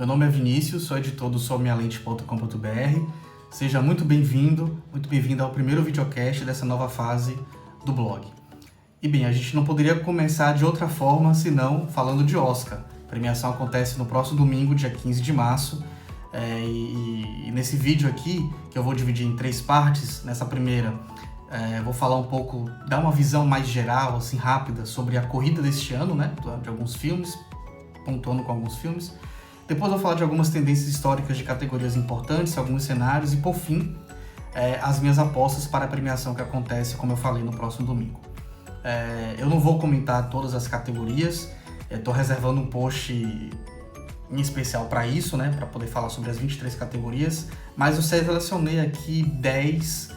Meu nome é Vinícius, sou editor do sominhalente.com.br. Seja muito bem-vindo ao primeiro videocast dessa nova fase do blog. E bem, a gente não poderia começar de outra forma senão falando de Oscar. A premiação acontece no próximo domingo, dia 15 de março. E nesse vídeo aqui, que eu vou dividir em 3 partes, nessa primeira vou falar um pouco, dar uma visão mais geral, assim, rápida, sobre a corrida deste ano, né, de alguns filmes, pontuando com alguns filmes. Depois vou falar de algumas tendências históricas de categorias importantes, alguns cenários e, por fim, as minhas apostas para a premiação que acontece, como eu falei, no próximo domingo. Eu não vou comentar todas as categorias, estou reservando um post em especial para isso, né, para poder falar sobre as 23 categorias, mas eu selecionei aqui 10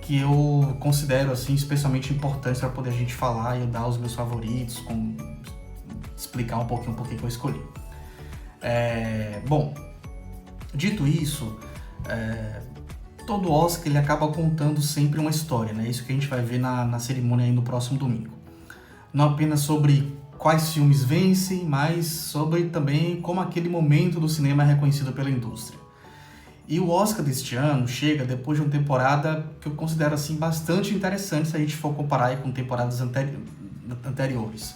que eu considero assim, especialmente importantes para poder a gente falar e eu dar os meus favoritos, explicar um pouquinho por que eu escolhi. Bom, dito isso, todo Oscar ele acaba contando sempre uma história, né? Isso que a gente vai ver na cerimônia aí no próximo domingo. Não apenas sobre quais filmes vencem, mas sobre também como aquele momento do cinema é reconhecido pela indústria. E o Oscar deste ano chega depois de uma temporada que eu considero assim bastante interessante se a gente for comparar aí com temporadas anteriores.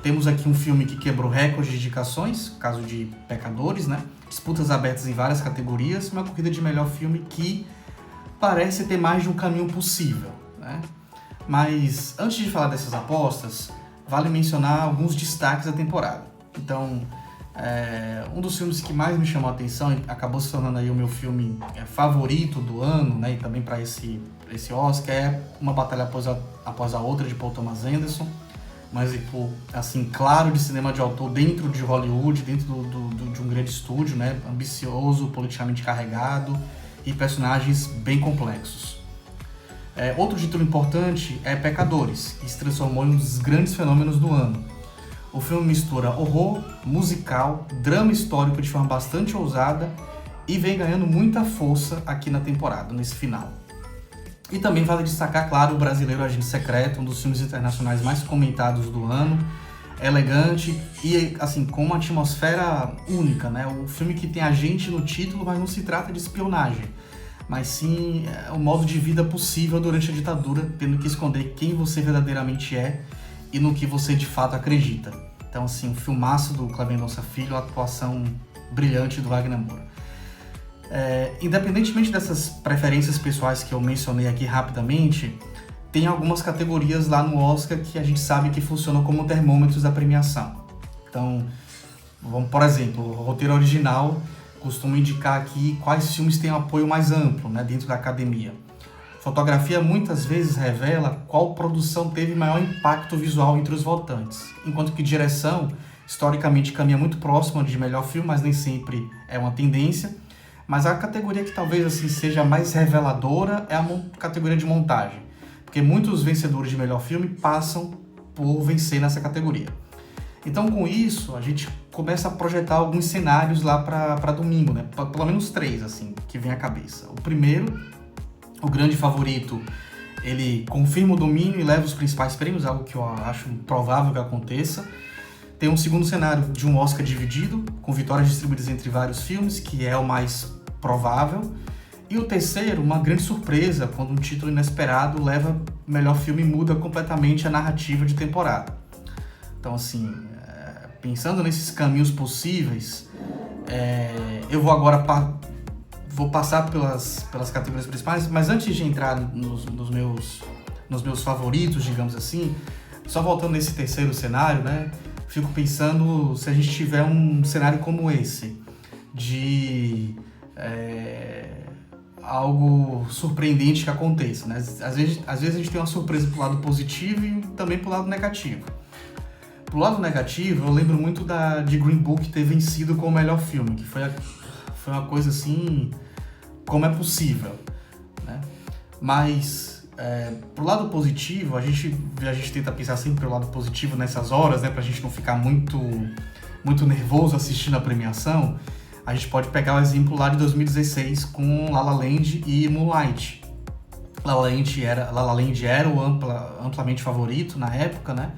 Temos aqui um filme que quebrou recordes de indicações, caso de Pecadores, né? Disputas abertas em várias categorias, uma corrida de melhor filme que parece ter mais de um caminho possível, né? Mas antes de falar dessas apostas, vale mencionar alguns destaques da temporada. Então, um dos filmes que mais me chamou a atenção e acabou se tornando aí o meu filme favorito do ano, né, e também para esse Oscar, é Uma Batalha Após a Outra, de Paul Thomas Anderson. Um exemplo, assim, claro de cinema de autor dentro de Hollywood, dentro de um grande estúdio, né, ambicioso, politicamente carregado e personagens bem complexos. Outro título importante é Pecadores, que se transformou em um dos grandes fenômenos do ano. O filme mistura horror, musical, drama histórico de forma bastante ousada e vem ganhando muita força aqui na temporada, nesse final. E também vale destacar, claro, o Brasileiro Agente Secreto, um dos filmes internacionais mais comentados do ano, elegante e, assim, com uma atmosfera única, né? Um filme que tem agente no título, mas não se trata de espionagem, mas sim o modo de vida possível durante a ditadura, tendo que esconder quem você verdadeiramente é e no que você de fato acredita. Então, assim, um filmaço do Kleber Mendonça Filho, a atuação brilhante do Wagner Moura. Independentemente dessas preferências pessoais que eu mencionei aqui rapidamente, tem algumas categorias lá no Oscar que a gente sabe que funcionam como termômetros da premiação. Então, por exemplo, o roteiro original costuma indicar aqui quais filmes têm um apoio mais amplo, né, dentro da academia. Fotografia muitas vezes revela qual produção teve maior impacto visual entre os votantes, enquanto que direção, historicamente, caminha muito próxima de melhor filme, mas nem sempre é uma tendência. Mas a categoria que talvez assim seja mais reveladora é a categoria de montagem, porque muitos vencedores de melhor filme passam por vencer nessa categoria. Então, com isso, a gente começa a projetar alguns cenários lá para domingo, né? Pelo menos 3, assim, que vem à cabeça. O primeiro, o grande favorito, ele confirma o domínio e leva os principais prêmios, algo que eu acho provável que aconteça. Tem um segundo cenário de um Oscar dividido, com vitórias distribuídas entre vários filmes, que é o mais provável. E o terceiro, uma grande surpresa, quando um título inesperado leva o melhor filme e muda completamente a narrativa de temporada. Então, assim, pensando nesses caminhos possíveis, eu vou agora vou passar pelas categorias principais, mas antes de entrar nos meus favoritos, digamos assim, só voltando nesse terceiro cenário, né, fico pensando se a gente tiver um cenário como esse, de algo surpreendente que aconteça, né? Às vezes a gente tem uma surpresa pro lado positivo e também pro lado negativo. Pro lado negativo, eu lembro muito de Green Book ter vencido com o melhor filme, que foi uma coisa assim, como é possível, né? Mas, pro lado positivo, a gente tenta pensar sempre pelo lado positivo nessas horas, né? Pra gente não ficar muito nervoso assistindo a premiação. A gente pode pegar o exemplo lá de 2016 com La La Land e Moonlight. La La Land era o amplamente favorito na época, né?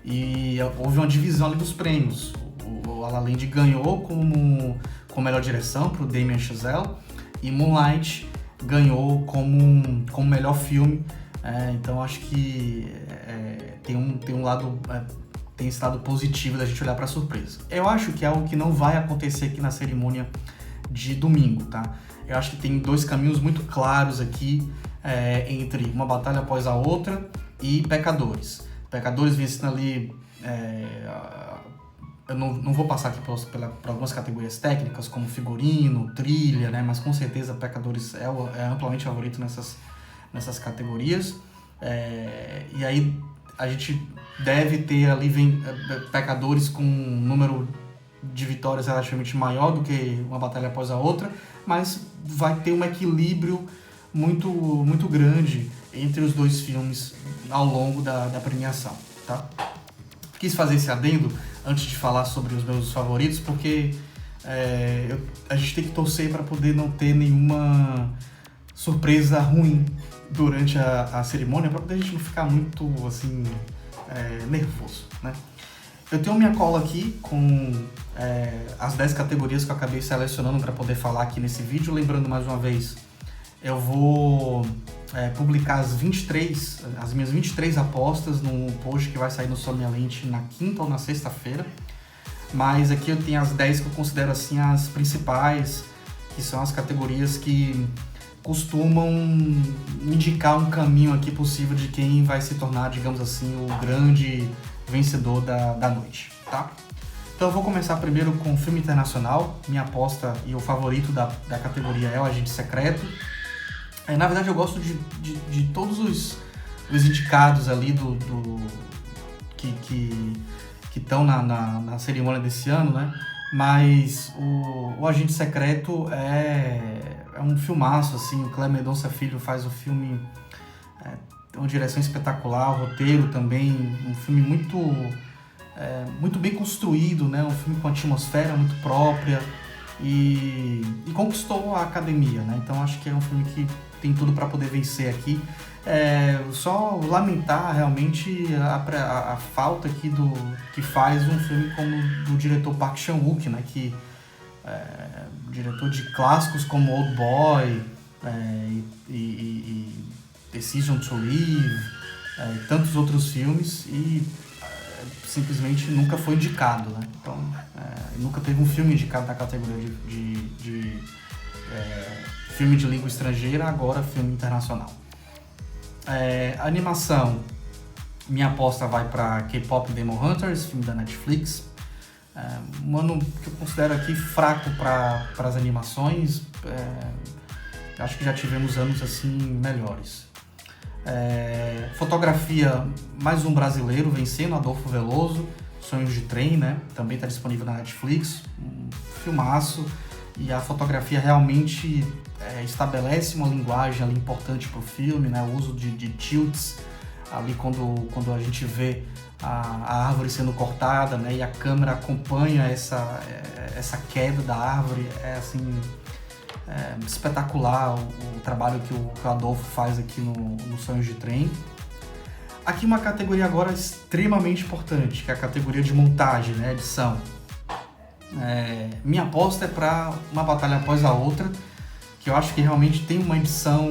E houve uma divisão ali dos prêmios. O La La Land ganhou com com melhor direção para o Damien Chazelle, e Moonlight ganhou como melhor filme. Então acho que tem esse lado positivo da gente olhar para a surpresa. Eu acho que é algo que não vai acontecer aqui na cerimônia de domingo, tá? Eu acho que tem dois caminhos muito claros aqui entre Uma Batalha Após a Outra e Pecadores. Pecadores vencendo ali... eu não vou passar aqui por algumas categorias técnicas, como figurino, trilha, né? Mas com certeza Pecadores é amplamente favorito nessas categorias. E aí a gente deve ter ali Pecadores com um número de vitórias relativamente maior do que Uma Batalha Após a Outra, mas vai ter um equilíbrio muito, muito grande entre os dois filmes ao longo da premiação, tá? Quis fazer esse adendo antes de falar sobre os meus favoritos, porque a gente tem que torcer para poder não ter nenhuma surpresa ruim durante a cerimônia, para poder a gente não ficar muito assim nervoso, né? Eu tenho minha cola aqui com as 10 categorias que eu acabei selecionando para poder falar aqui nesse vídeo. Lembrando mais uma vez, eu vou publicar as minhas 23 apostas num post que vai sair no Sob Minha Lente na quinta ou na sexta-feira. Mas aqui eu tenho as 10 que eu considero assim as principais, que são as categorias que costumam indicar um caminho aqui possível de quem vai se tornar, digamos assim, o grande vencedor da noite, tá? Então eu vou começar primeiro com o filme internacional. Minha aposta e o favorito da categoria é O Agente Secreto. Na verdade eu gosto de todos os indicados ali que estão na cerimônia desse ano, né? Mas o Agente Secreto é um filmaço, assim. O Cléber Mendonça Filho faz o filme, tem uma direção espetacular, o roteiro também, um filme muito bem construído, né? Um filme com atmosfera muito própria e conquistou a academia, né? Então acho que é um filme que tem tudo para poder vencer aqui. Só lamentar realmente a falta aqui que faz um filme como do diretor Park Chan-wook, né? Que diretor de clássicos como Old Boy e Decision to Live, e tantos outros filmes, e simplesmente nunca foi indicado, né? Então nunca teve um filme indicado na categoria de filme de língua estrangeira, agora filme internacional. Animação, minha aposta vai para K-Pop Demon Hunters, filme da Netflix. Um ano que eu considero aqui fraco para as animações. Acho que já tivemos anos assim melhores. Fotografia, mais um brasileiro vencendo, Adolfo Veloso, Sonhos de Trem, né? Também está disponível na Netflix, um filmaço, e a fotografia realmente estabelece uma linguagem ali importante para o filme, né? O uso de tilts ali quando a gente vê a árvore sendo cortada, né? E a câmera acompanha essa queda da árvore. Assim, espetacular o trabalho que o Adolfo faz aqui no Sonhos de Trem. Aqui uma categoria agora extremamente importante, que é a categoria de montagem, né? Edição. Minha aposta é para Uma Batalha Após a Outra, que eu acho que realmente tem uma edição...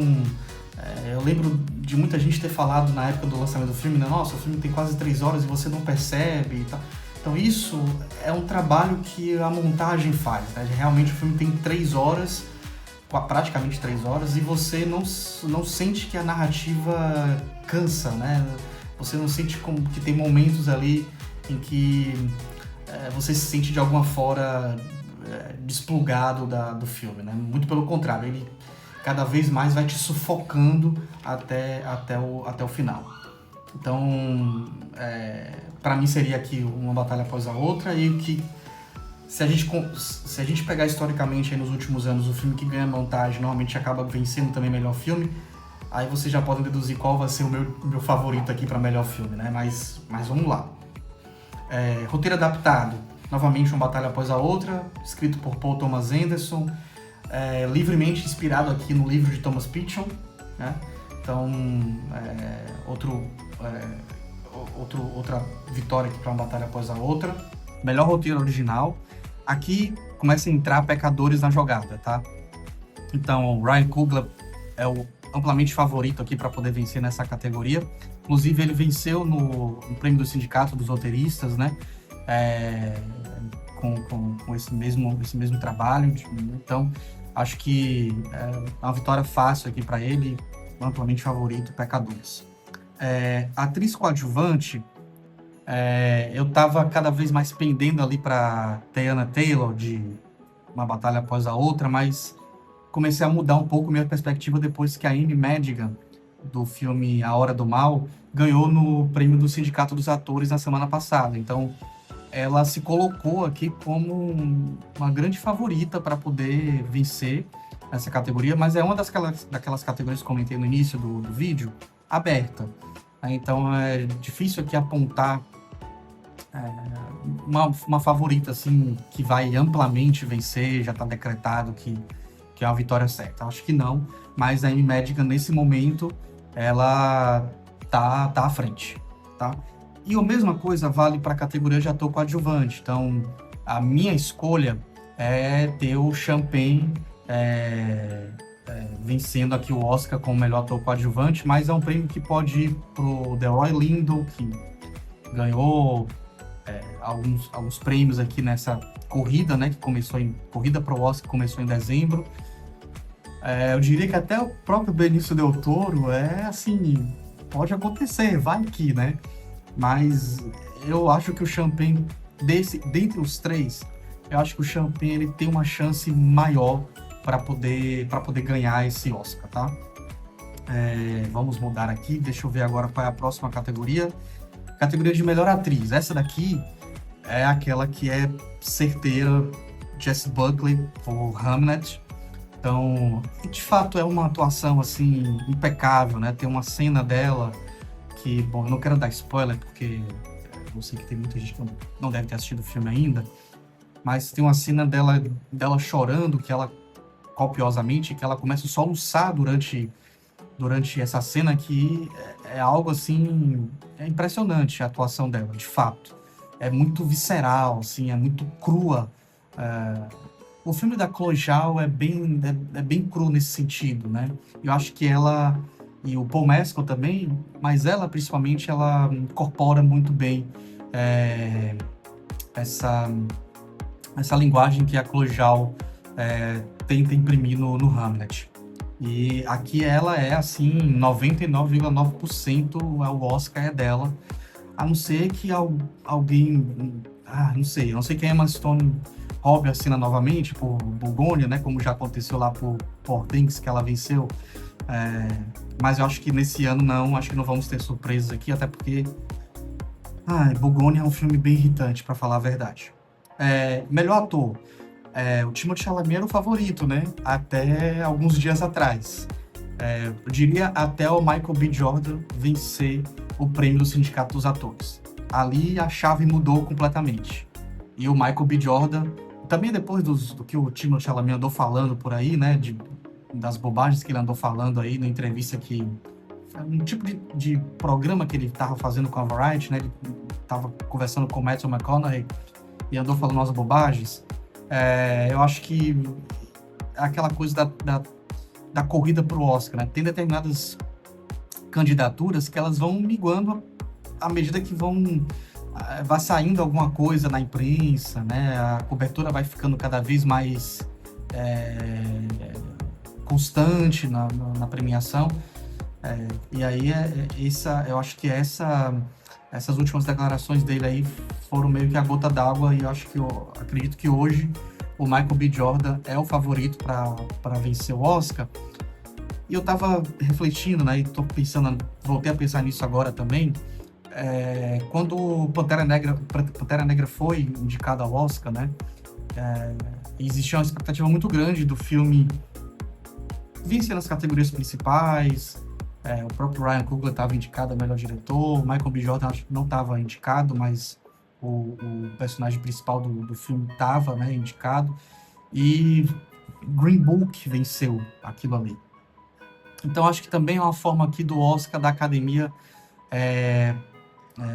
eu lembro de muita gente ter falado na época do lançamento do filme, né? Nossa, o filme tem quase 3 horas e você não percebe e tal. Então isso é um trabalho que a montagem faz, né? Realmente o filme tem 3 horas, praticamente 3 horas, e você não sente que a narrativa cansa, né? Você não sente como que tem momentos ali em que você se sente de alguma forma desplugado do filme, né? Muito pelo contrário, ele cada vez mais vai te sufocando até o final. Então, para mim seria aqui Uma Batalha Após a Outra, e que se a gente pegar historicamente aí nos últimos anos, o filme que ganha montagem normalmente acaba vencendo também melhor filme. Aí vocês já podem deduzir qual vai ser o meu favorito aqui para melhor filme, né? Mas vamos lá. Roteiro adaptado, novamente Uma Batalha Após a Outra, escrito por Paul Thomas Anderson, livremente inspirado aqui no livro de Thomas Pynchon, né? Então, outra vitória aqui para Uma Batalha Após a Outra. Melhor roteiro original, Aqui começa a entrar pecadores na jogada, tá? Então, o Ryan Coogler é o amplamente favorito aqui para poder vencer nessa categoria. Inclusive, ele venceu no prêmio do Sindicato dos Roteiristas, né? É, com esse mesmo trabalho. Então, acho que é uma vitória fácil aqui para ele, amplamente favorito, Pecadores. Atriz coadjuvante, eu estava cada vez mais pendendo ali para Teyana Taylor, de Uma Batalha Após a Outra, mas comecei a mudar um pouco minha perspectiva depois que a Amy Madigan, do filme A Hora do Mal, ganhou no prêmio do Sindicato dos Atores na semana passada. Então, ela se colocou aqui como uma grande favorita para poder vencer essa categoria, mas é uma daquelas categorias que comentei no início do vídeo, aberta. Então, é difícil aqui apontar uma favorita assim que vai amplamente vencer, já está decretado que é uma vitória certa. Acho que não, mas a Amy Madigan nesse momento ela tá à frente, tá? E a mesma coisa vale para a categoria de ator coadjuvante. Então, a minha escolha é ter o Champagne vencendo aqui o Oscar como melhor ator coadjuvante, mas é um prêmio que pode ir pro Delroy Lindo, que ganhou alguns prêmios aqui nessa corrida, né, que começou corrida para o Oscar, começou em dezembro. Eu diria que até o próprio Benício Del Toro assim, pode acontecer, vai que, né? Mas eu acho que o Champagne, dentre os três, eu acho que o Champagne ele tem uma chance maior para poder ganhar esse Oscar, tá? Vamos mudar aqui, deixa eu ver agora qual é a próxima categoria. Categoria de melhor atriz. Essa daqui é aquela que é certeira, Jessie Buckley por Hamnet. Então, de fato, é uma atuação assim impecável, né? Tem uma cena dela que, bom, eu não quero dar spoiler porque eu sei que tem muita gente que não deve ter assistido o filme ainda, mas tem uma cena dela chorando, que ela copiosamente, que ela começa a soluçar durante essa cena, que é algo assim, é impressionante a atuação dela, de fato. É muito visceral, assim, é muito crua. O filme da Chloe Zhao é bem cru nesse sentido, né? Eu acho que ela, e o Paul Mescal também, mas ela principalmente, ela incorpora muito bem essa linguagem que a Chloe Zhao tenta imprimir no Hamlet. E aqui ela é, assim, 99,9% o Oscar é dela, a não ser que alguém... não sei, eu não sei quem é Emma Stone roube a cena novamente por Burgônia, né, como já aconteceu lá por Poor Things, que ela venceu. Mas eu acho que nesse ano não, acho que não vamos ter surpresas aqui, até porque Burgônia é um filme bem irritante, para falar a verdade. Melhor ator. O Timothée Chalamet era o favorito, né? Até alguns dias atrás. Eu diria até o Michael B. Jordan vencer o prêmio do Sindicato dos Atores. Ali a chave mudou completamente. E o Michael B. Jordan, também depois do que o Timothée Chalamet andou falando por aí, né? Das bobagens que ele andou falando aí na entrevista que... Um tipo de programa que ele estava fazendo com a Variety, né? Ele estava conversando com o Matthew McConaughey e andou falando umas bobagens. Eu acho que aquela coisa da corrida para o Oscar, né? Tem determinadas candidaturas que elas vão miguando à medida que vai saindo alguma coisa na imprensa, né? A cobertura vai ficando cada vez mais constante na premiação. E aí eu acho que essas últimas declarações dele aí foram meio que a gota d'água, e eu acredito que hoje o Michael B. Jordan é o favorito para vencer o Oscar. E eu tava refletindo, né, e voltei a pensar nisso agora também, quando Pantera Negra foi indicado ao Oscar, né, existia uma expectativa muito grande do filme vencer nas categorias principais. O próprio Ryan Coogler estava indicado a melhor diretor, o Michael B. Jordan acho que não estava indicado, mas o personagem principal do filme estava, né, indicado, e Green Book venceu aquilo ali. Então acho que também é uma forma aqui do Oscar, da Academia,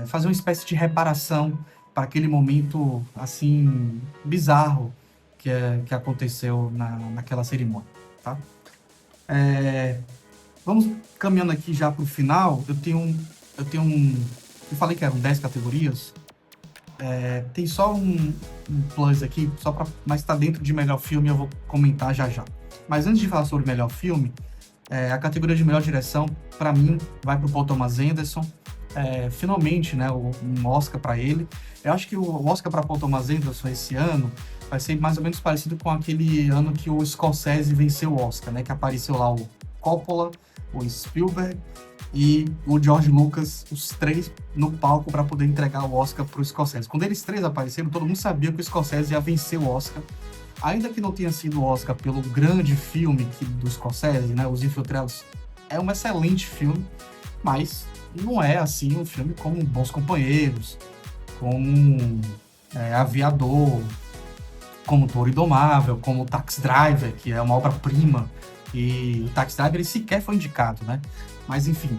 fazer uma espécie de reparação aquele momento assim bizarro que aconteceu naquela cerimônia, tá? Vamos caminhando aqui já para o final. Eu falei que eram 10 categorias. Tem só um plus aqui, mas está dentro de melhor filme, eu vou comentar já já. Mas antes de falar sobre melhor filme, a categoria de melhor direção, para mim, vai para o Paul Thomas Anderson. Finalmente, né, um Oscar para ele. Eu acho que o Oscar para Paul Thomas Anderson esse ano vai ser mais ou menos parecido com aquele ano que o Scorsese venceu o Oscar, né, que apareceu lá o Coppola, o Spielberg e o George Lucas, os três no palco para poder entregar o Oscar para o Scorsese. Quando eles três apareceram, todo mundo sabia que o Scorsese ia vencer o Oscar, ainda que não tenha sido o Oscar pelo grande filme do Scorsese, né, Os Infiltrados. É um excelente filme, mas não é assim um filme como Bons Companheiros, como Aviador, como Toro Indomável, como Taxi Driver, que é uma obra-prima, e o Taxi Driver ele sequer foi indicado, né? Mas enfim,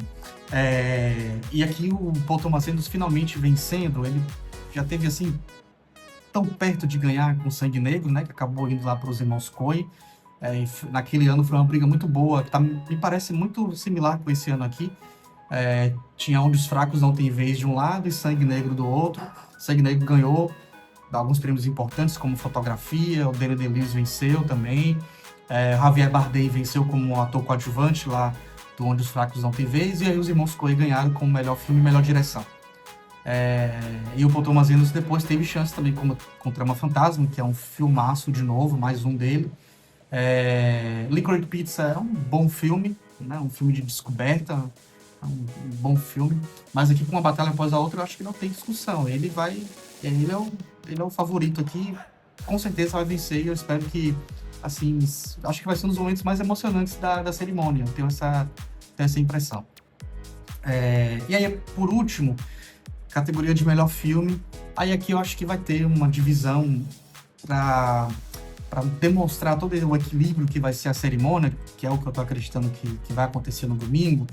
e aqui o Paul Thomas Anderson finalmente vencendo, ele já teve assim tão perto de ganhar com Sangue Negro, né? Que acabou indo lá para os irmãos Coen. Naquele ano foi uma briga muito boa, que me parece muito similar com esse ano aqui. Tinha Onde os Fracos Não Têm Vez de um lado e Sangue Negro do outro. Sangue Negro ganhou alguns prêmios importantes, como fotografia, o Daniel Day-Lewis venceu também, Javier Bardem venceu como ator coadjuvante lá do Onde os Fracos Não Têm Vez, e aí os irmãos Coen ganharam como melhor filme e melhor direção. E o Paul Thomas Anderson depois teve chance também com Trama Fantasma, que é um filmaço de novo, mais um dele. Licorice Pizza é um bom filme, né? Um filme de descoberta, um bom filme, mas aqui com Uma Batalha Após a Outra eu acho que não tem discussão. Ele é o favorito aqui, com certeza vai vencer, e eu espero que, assim, acho que vai ser um dos momentos mais emocionantes da cerimônia, eu tenho essa impressão. E aí, por último, categoria de melhor filme, aí aqui eu acho que vai ter uma divisão para demonstrar todo o equilíbrio que vai ser a cerimônia, que é o que eu estou acreditando que vai acontecer no domingo.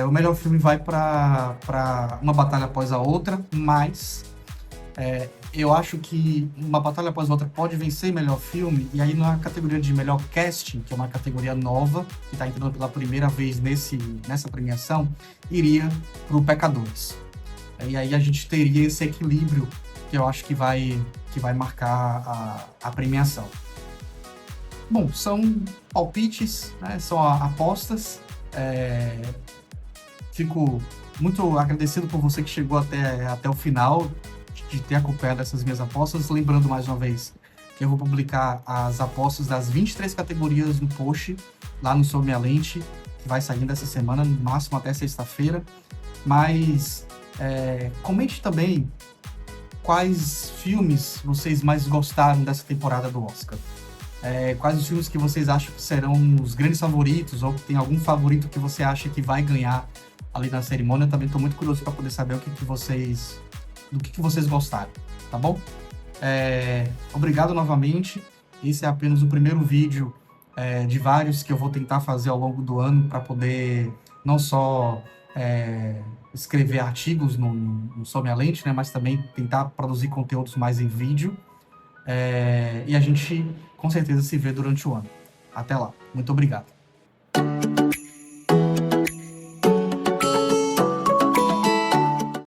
O melhor filme vai para Uma Batalha Após a Outra, mas eu acho que Uma Batalha Após a Outra pode vencer melhor filme, e aí na categoria de melhor casting, que é uma categoria nova, que está entrando pela primeira vez nessa premiação, iria para o Pecadores. E aí a gente teria esse equilíbrio que eu acho que vai marcar a premiação. Bom, são palpites, né? São apostas. Fico muito agradecido por você que chegou até o final, de ter acompanhado essas minhas apostas. Lembrando mais uma vez que eu vou publicar as apostas das 23 categorias no post, lá no Sob Minha Lente, que vai saindo essa semana, no máximo até sexta-feira. Mas comente também quais filmes vocês mais gostaram dessa temporada do Oscar. Quais os filmes que vocês acham que serão os grandes favoritos, ou que tem algum favorito que você acha que vai ganhar ali na cerimônia. Eu também estou muito curioso para poder saber do que vocês gostaram, tá bom? Obrigado novamente. Esse é apenas o primeiro vídeo de vários que eu vou tentar fazer ao longo do ano para poder não só escrever artigos no Sob Minha Lente, né, mas também tentar produzir conteúdos mais em vídeo. E a gente com certeza se vê durante o ano. Até lá. Muito obrigado.